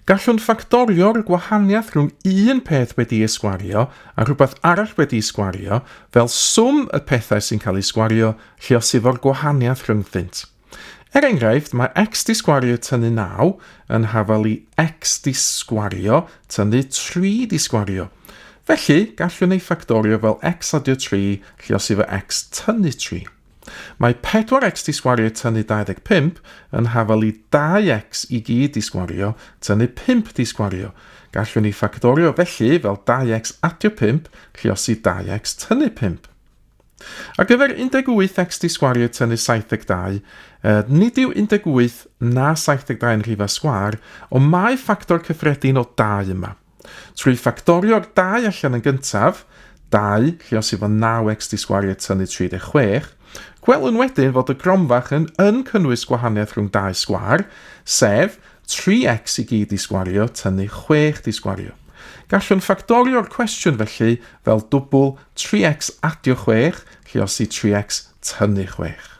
Gallwn ffactorio'r gwahaniaeth rhwng un peth wedi'i sgwario a rhywbeth arall wedi'i sgwario fel swm y pethau sy'n cael eu sgwario lle os efo'r gwahaniaeth rhyngddynt. Enghraifft, mae x di sgwario tynnu 9 yn hafal i x di sgwario tynnu 3 di sgwario. Felly, gallwn ei ffactorio fel x adio 3 lle os efo x tynnu 3. Mae 4x di sgwario tynnu 25 yn hafal i 2x i gyd di sgwario tynnu 5 di sgwario. Gallwn ni ffactorio felly fel 2x adio 5 lle os i 2x tynnu 5. Ar gyfer 18x di sgwario tynnu 72, nid yw 18 na 72 yn rhif a sgwâr, ond mae ffactor cyffredin o 2 yma. Trwy ffactorio'r 2 allan yn gyntaf, 2 lle os efo 9x di sgwario tynnu 36, gwelwn wedyn fod y gromfach yn cynnwys gwahaniaeth rhwng 2 sgwâr, sef 3x i gyd di sgwario tynnu 6 di sgwario. Gallwn ffactorio'r cwestiwn felly fel dwbl 3x adio 6 lle os i 3x tynnu 6.